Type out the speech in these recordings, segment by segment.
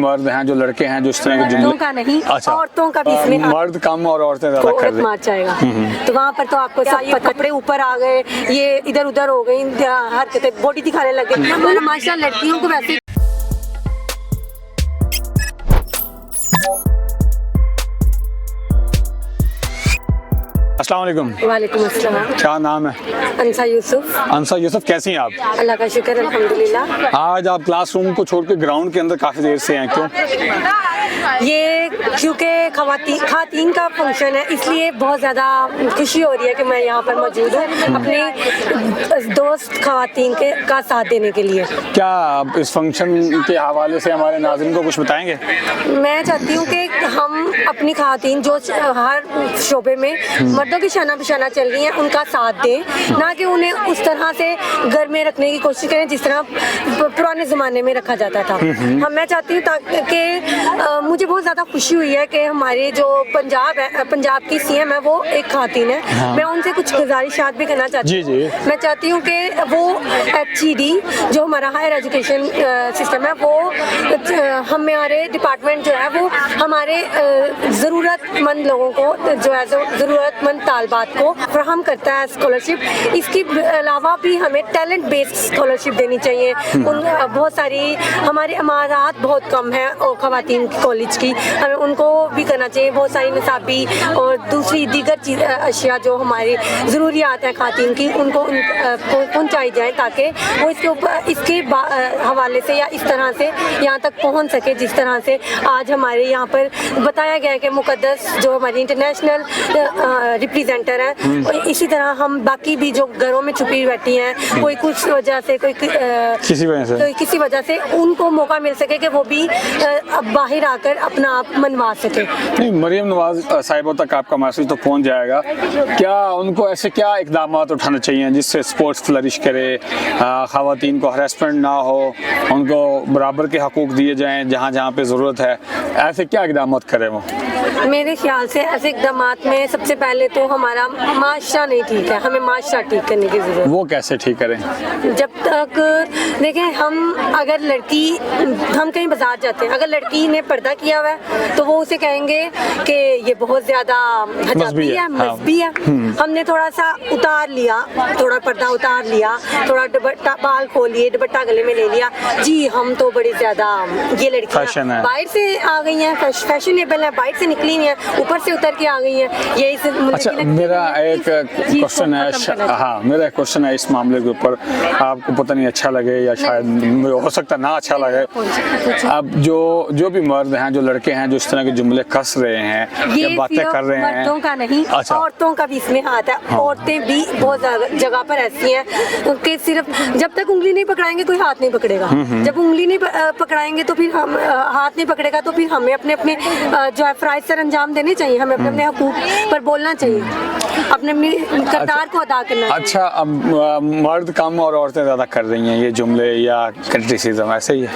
مرد ہیں جو لڑکے ہیں جو اس طرح کے مردوں جملے کا نہیں اچھا عورتوں کا بھی اس میں مرد کم اور عورتیں زیادہ کر رہی مار جائے گا. تو وہاں پر تو آپ کو سب کپڑے اوپر آ گئے, یہ ادھر ادھر ہو گئی, حرکتیں باڈی دکھانے لگے. ماشاء اللہ لڑکیوں کو ویسے السلام علیکم. وعلیکم السلام. کیا نام ہے؟ انسا یوسف. انسا یوسف, کیسی ہیں آپ؟ اللہ کا شکر الحمدللہ. آج آپ کلاس روم کو چھوڑ کے گراؤنڈ کے اندر کافی دیر سے ہیں, کیوں؟ یہ کیونکہ خواتین کا فنکشن ہے, اس لیے بہت زیادہ خوشی ہو رہی ہے کہ میں یہاں پر موجود ہوں اپنے دوست خواتین کا ساتھ دینے کے لیے. کیا آپ اس فنکشن کے حوالے سے ہمارے ناظرین کو کچھ بتائیں گے؟ میں چاہتی ہوں کہ ہم اپنی خواتین جو ہر شعبے میں مردوں کی شانہ بشانہ چل رہی ہیں ان کا ساتھ دیں, نہ کہ انہیں اس طرح سے گھر میں رکھنے کی کوشش کریں جس طرح پرانے زمانے میں رکھا جاتا تھا. میں چاہتی ہوں کہ مجھے بہت زیادہ خوشی ہوئی ہے کہ ہمارے جو پنجاب کی سی ایم ہے وہ ایک خواتین ہے. میں ان سے کچھ گزارشات بھی کرنا چاہتی ہوں. میں چاہتی ہوں کہ وہ HED جو ہمارا ہائر ایجوکیشن سسٹم ہے وہ ہمارے ڈپارٹمنٹ جو ہے وہ ہمارے ضرورت مند لوگوں کو جو ہے ضرورت مند طالبات کو فراہم کرتا ہے اسکالرشپ. اس کے علاوہ بھی ہمیں ٹیلنٹ بیسڈ اسکالرشپ دینی چاہیے. بہت ساری ہمارے امارات بہت کم ہیں خواتین کالج کی, ہمیں ان کو بھی کرنا چاہیے. بہت ساری نصابی اور دوسری دیگر اشیاء جو ہماری ضروریات ہیں خواتین کی ان کو پہنچائی جائیں تاکہ وہ اس کے حوالے سے یا اس طرح سے یہاں تک پہنچ سکے جس طرح سے آج ہمارے یہاں پر بتایا گیا ہے کہ مقدس جو ہماری انٹرنیشنل ریپریزنٹر ہیں, اسی طرح ہم باقی بھی جو گھروں میں چھپی بیٹھی ہیں کوئی کچھ وجہ سے کوئی کسی وجہ سے ان کو موقع مل سکے کہ وہ بھی باہر آ کر اپنا آپ منوا سکے. نہیں, مریم نواز صاحبوں تک آپ کا میسج تو پہنچ جائے گا. کیا ان کو ایسے کیا اقدامات اٹھانے چاہیے جس سے اسپورٹس فلرش کرے, خواتین کو ہراسمنٹ نہ ہو, ان کو برابر کے حقوق دیے جائیں جہاں جہاں پہ ضرورت ہے, ایسے کیا اقدامات کریں وہ؟ میرے خیال سے ایسے اقدامات میں سب سے پہلے تو ہمارا معاشرہ نہیں ٹھیک ہے, ہمیں معاشرہ ٹھیک کرنے کی ضرورت. وہ کیسے ٹھیک کریں؟ جب تک دیکھیں ہم کہیں بازار جاتے ہیں, اگر لڑکی نے پردہ کیا ہوا ہے تو وہ اسے کہیں گے کہ یہ بہت زیادہ حجابی ہے, مذہبی ہے. ہم نے تھوڑا سا اتار لیا, تھوڑا پردہ اتار لیا, تھوڑا دوپٹہ بال کھول لیے, دوپٹہ گلے میں لے لیا, جی ہم تو بڑی زیادہ یہ لڑکیاں باہر سے آ گئی ہیں, فیشنیبل ہیں, باہر سے نکلی ہیں, اوپر سے اتر کے آ گئی ہیں. یہی اچھا, میرا ایک کوشچن ہے اس معاملے کے اوپر, آپ کو پتہ نہیں اچھا لگے یا شاید ہو سکتا نہ اچھا لگے. اب جو بھی مرد ہیں جو لڑکے ہیں جو اس طرح کے جملے کس رہے ہیں یا باتیں کر رہے ہیں, مردوں کا نہیں عورتوں کا بھی اس میں ہاتھ ہے. عورتیں بھی بہت زیادہ جگہ پر ایسی ہیں کہ صرف جب تک انگلی نہیں پکڑائیں گے کوئی ہاتھ نہیں پکڑے گا. جب انگلی نہیں پکڑائیں گے تو پھر ہم ہاتھ نہیں پکڑے گا تو پھر ہمیں اپنے جو ہے فرائض سر انجام دینے چاہیے, ہمیں اپنے حقوق پر بولنا چاہیے, اپنے کردار کو ادا کرنا چاہیے. اچھا, اب مرد کم اور عورتیں زیادہ کر رہی ہیں یہ جملے یا کرٹیسزم ایسے ہی ہے؟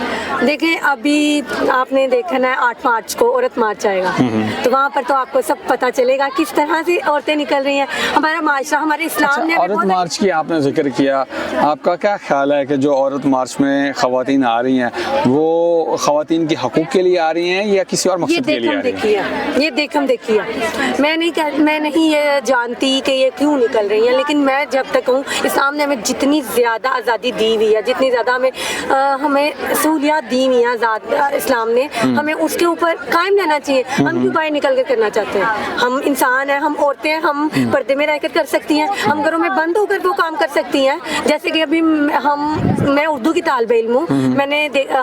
دیکھیں ابھی آپ نے دیکھا ہے 8 مارچ کو عورت مارچ آئے گا, تو وہاں پر تو آپ کو سب پتہ چلے گا کس طرح سے عورتیں نکل رہی ہیں. ہمارا معاشرہ, ہمارے اسلام نے عورت مارچ کی آپ نے ذکر کیا, آپ کا کیا خیال ہے کہ جو عورت مارچ میں خواتین آ رہی ہیں وہ خواتین کے حقوق کے لیے آ رہی ہیں یا کسی اور مقصد کے لیے آ رہی ہیں؟ یہ دیکھم دیکھیے, میں نہیں یہ جانتی کہ یہ کیوں نکل رہی ہیں, لیکن میں جب تک ہوں اسلام نے ہمیں جتنی زیادہ آزادی دی ہوئی ہے, جتنی زیادہ ہمیں سہولیات دی ہوئی ہیں اسلام نے, ہمیں اس کے اوپر قائم رہنا چاہیے. ہم کیوں باہر نکل کر کرنا چاہتے ہیں؟ ہم انسان ہیں, ہم عورتیں ہیں, ہم پردے میں رہ کر سکتی ہیں, ہم گھروں میں بند ہو کر وہ کام کر سکتی ہیں. جیسے کہ ابھی میں اردو کی طالب علم ہوں,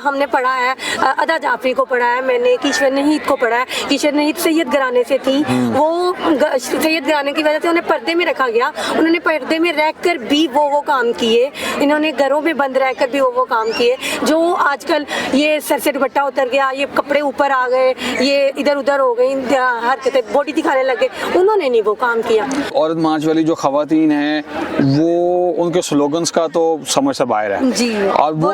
ہم نے پڑھا ہے ادا جعفری کو پڑھا ہے, میں نے کیشور نہید کو پڑھا ہے. کیشور نہید سید گھرانے سے تھی, وہ سید گھرانے کی وجہ سے انہیں پردے میں رکھا گیا, انہوں نے پردے میں رہ کر بھی وہ کام کیے, انہوں نے گھروں میں بند رہ کر بھی وہ کام کیے. جو آج کل یہ سر سے دوپٹہ اتر گیا, یہ کپڑے اوپر آ گئے, یہ ادھر ادھر ہو گئی, حرکتیں باڈی دکھانے لگے, انہوں نے نہیں وہ کام کیا. عورت مارچ والی جو خواتین ہیں وہ ان کے سلوگنز کا تو سمجھ سے باہر ہے جی, اور وہ